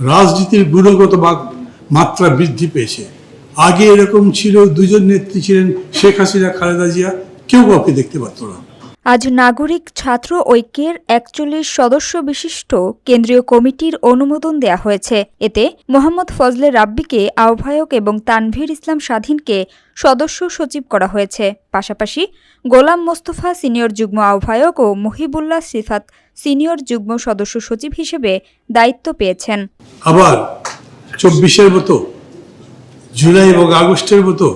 রাজনীতির গুণগত মাত্রা বৃদ্ধি পেয়েছে। আগে এরকম ছিল, দুজন নেত্রী ছিলেন, শেখ হাসিনা, খালেদা জিয়া, কেউ কাউকে দেখতে পারত না। আজ নাগরিক ছাত্র ঐক্যের ৪১ সদস্য বিশিষ্ট কেন্দ্রীয় কমিটির অনুমোদন দেয়া হয়েছে। এতে মোহাম্মদ ফজলে রাব্বিকে আহ্বায়ক এবং তানভীর ইসলাম স্বাধীনকে সদস্য সচিব করা হয়েছে। পাশাপাশি গোলাম মোস্তফা সিনিয়র যুগ্ম আহ্বায়ক ও মুহিবুল্লাহ সিফাত সিনিয়র যুগ্ম সদস্য সচিব হিসেবে দায়িত্ব পেয়েছেন। আবার ২৪-এর মতো, জুলাই এবং আগস্টের মতো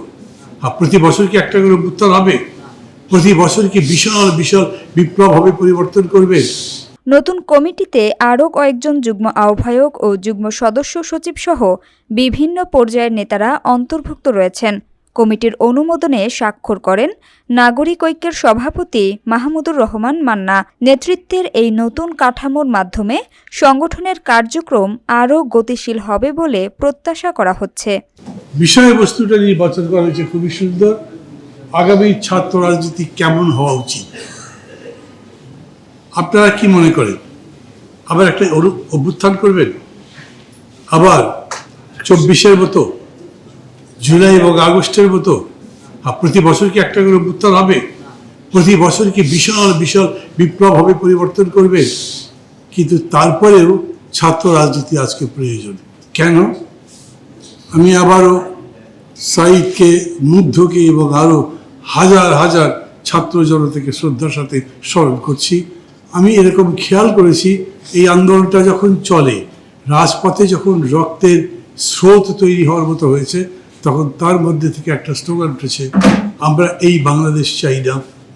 প্রতি বছর কি একটা করে উত্তর হবে? প্রতি বছর কি বিশাল বিশাল বিপ্লব হবে, পরিবর্তন করবে? নতুন কমিটিতে আরও কয়েকজন যুগ্ম আহ্বায়ক ও যুগ্ম সদস্য সচিব সহ বিভিন্ন পর্যায়ের নেতারা অন্তর্ভুক্ত রয়েছেন। কমিটির অনুমোদনে স্বাক্ষর করেন নাগরিক ঐক্যের সভাপতি মাহমুদুর রহমান মান্না। নেতৃত্বের এই নতুন কাঠামোর মাধ্যমে সংগঠনের কার্যক্রম আরও গতিশীল হবে বলে প্রত্যাশা করা হচ্ছে। বিষয়বস্তুটা নির্বাচন করা হয়েছে খুবই সুন্দর। আগামী ছাত্র রাজনীতি কেমন হওয়া উচিত আপনারা কি মনে করেন? আবার একটা অভ্যুত্থান করবেন? আবার ২৪-এর মতো, জুলাই এবং আগস্টের মতো প্রতি বছর কি একটা করে অভ্যুত্থান হবে? প্রতি বছর কি বিশাল বিশাল বিপ্লব হবে, পরিবর্তন করবে? কিন্তু তারপরেও ছাত্র রাজনীতি আজকে প্রয়োজন। কেন? আমি আবারও সাঈদকে, মুগ্ধকে এবং আরও হাজার হাজার ছাত্র জনতাকে শ্রদ্ধার সাথে স্মরণ করছি। আমি এরকম খেয়াল করেছি, এই আন্দোলনটা যখন চলে, রাজপথে যখন রক্তের স্রোত তৈরি হওয়ার মতো হয়েছে, তখন তার মধ্যে থেকে একটা স্লোগান উঠেছে, আমরা এই বাংলাদেশ চাই না,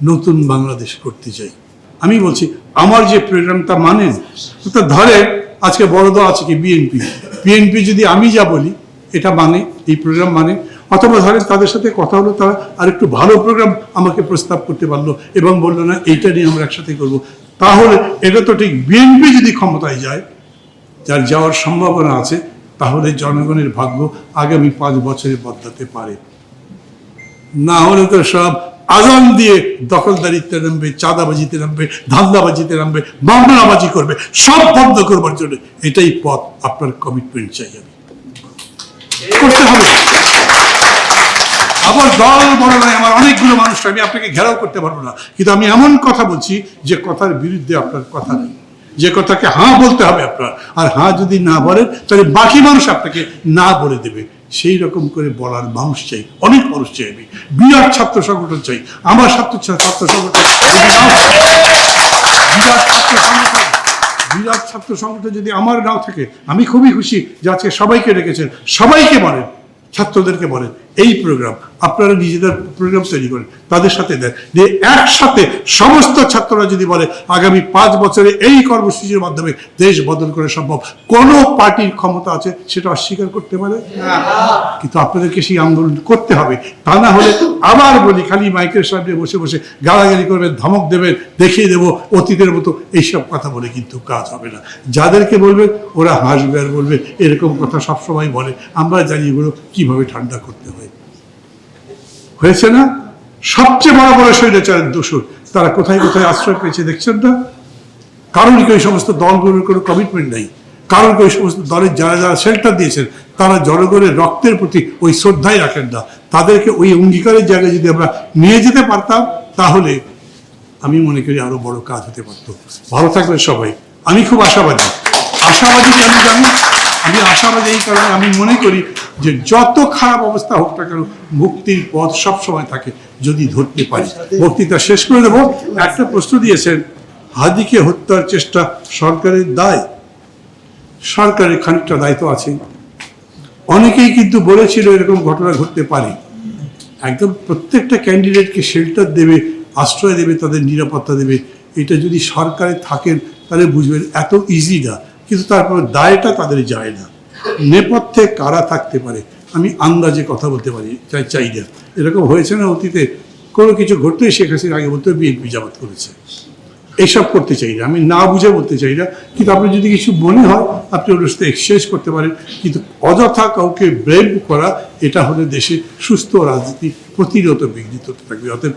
নতুন বাংলাদেশ করতে চাই। আমি বলছি, আমার যে প্রোগ্রামটা মানেন, তা ধরেন আজকে বড় দল আছে কি বিএনপি যদি আমি যা বলি এটা মানে, এই প্রোগ্রাম মানে, অথবা ধরেন তাদের সাথে কথা হলো, তারা আর একটু ভালো প্রোগ্রাম আমাকে প্রস্তাব করতে পারলো এবং বললো না এইটা নিয়ে আমরা একসাথে করবো, তাহলে এটা তো ঠিক বিএনপি যদি ক্ষমতায় যায়, যার যাওয়ার সম্ভাবনা আছে, তাহলে জনগণের ভাগ্য আগামী ৫ বছরে বদলাতে পারে। না হলে তো সব আজান দিয়ে দখলদারিত্বে নামবে, চাঁদাবাজিতে নামবে, ধান্দাবাজিতে নামবে, মামলাবাজি করবে, সব বন্ধ করবার জন্য এটাই পথ। আপনার কমিটমেন্ট চাই, আমি করতে হবে। আবার দল বড় নয়, আমার অনেকগুলো মানুষ, আমি আপনাকে ঘেরাও করতে পারবো না, কিন্তু আমি এমন কথা বলছি যে কথার বিরুদ্ধে আপনার কথা নেই, যে কথাকে হ্যাঁ বলতে হবে আপনার। আর হ্যাঁ যদি না বলেন, তাহলে বাকি মানুষ আপনাকে না বলে দেবে। সেই রকম করে বলার মানুষ চাই, অনেক মানুষ চাই। আমি বিরাট ছাত্র সংগঠন চাই, আমার ছাত্র সংগঠন, বিরাট ছাত্র সংগঠন যদি আমার নাও থাকে, আমি খুবই খুশি যে আজকে সবাইকে ডেকেছেন। সবাইকে বলেন, ছাত্রদেরকে বলেন এই প্রোগ্রাম, আপনারা নিজেদের প্রোগ্রাম তৈরি করেন, তাদের সাথে দেন, দিয়ে একসাথে সমস্ত ছাত্ররা যদি বলে আগামী ৫ বছরে এই কর্মসূচির মাধ্যমে দেশ বদল করে সম্ভব, কোন পার্টির ক্ষমতা আছে সেটা অস্বীকার করতে পারে? কিন্তু আপনাদেরকে সেই আন্দোলন করতে হবে। তা না হলে আবার বলি, খালি মাইকের সামনে বসে বসে গালাগালি করবেন, ধমক দেবেন, দেখিয়ে দেবো অতীতের মতো, এইসব কথা বলে কিন্তু কাজ হবে না। যাদেরকে বলবেন ওরা হাসবে আর বলবে এরকম কথা সবসময় বলে, আমরা জানি এগুলো কিভাবে ঠান্ডা করতে হয়। হয়েছে না? সবচেয়ে বড় বড় স্বৈরাচারের দোষর তারা কোথায় কোথায় আশ্রয় পেয়েছে দেখছেন না? কারণ কি ওই সমস্ত দলগুলোর কোনো কমিটমেন্ট নেই, কারণ কি ওই সমস্ত দলের যারা যারা শেল্টার দিয়েছেন তারা জনগণের রক্তের প্রতি ওই শ্রদ্ধাই রাখেন না। তাদেরকে ওই অঙ্গীকারের জায়গায় যদি আমরা নিয়ে যেতে পারতাম, তাহলে আমি মনে করি আরো বড় কাজ হতে পারতো। ভালো থাকবেন সবাই। আমি খুব আশাবাদী। কেন জানি? আমি আশাবাদী এই কারণে, আমি মনে করি যে যত খারাপ অবস্থা হোক না কেন, মুক্তির পথ সবসময় থাকে যদি ধরতে পারি। বক্তৃতা শেষ করে দেবো। একটা প্রশ্ন দিয়েছেন, হাদিকে হত্যার চেষ্টা সরকারের দায়? সরকারের খানিকটা দায়িত্ব আছে। অনেকেই কিন্তু বলেছিল এরকম ঘটনা ঘটতে পারে। একদম প্রত্যেকটা ক্যান্ডিডেটকে শেল্টার দেবে, আশ্রয় দেবে, তাদের নিরাপত্তা দেবে, এটা যদি সরকারে থাকেন তাহলে বুঝবেন এত ইজি না। কিন্তু তারপর দায়টা তাদের যায় না। নেপথ্যে কারা থাকতে পারে আমি আন্দাজে কথা বলতে পারি, চাই না। এরকম হয়েছে না অতীতে, কোনো কিছু ঘটলেই শেখ হাসিনা আগে বলতে বিএনপি জামাত করেছে, এইসব করতে চাই না। আমি না বুঝে বলতে চাই না, কিন্তু আপনার যদি কিছু মনে হয় আপনি ওর সাথে এক্সচেঞ্জ করতে পারেন। কিন্তু অযথা কাউকে ব্লেম করা, এটা হলে দেশে সুস্থ রাজনীতি প্রতিনিয়ত বিঘ্নিত থাকবে। অতএব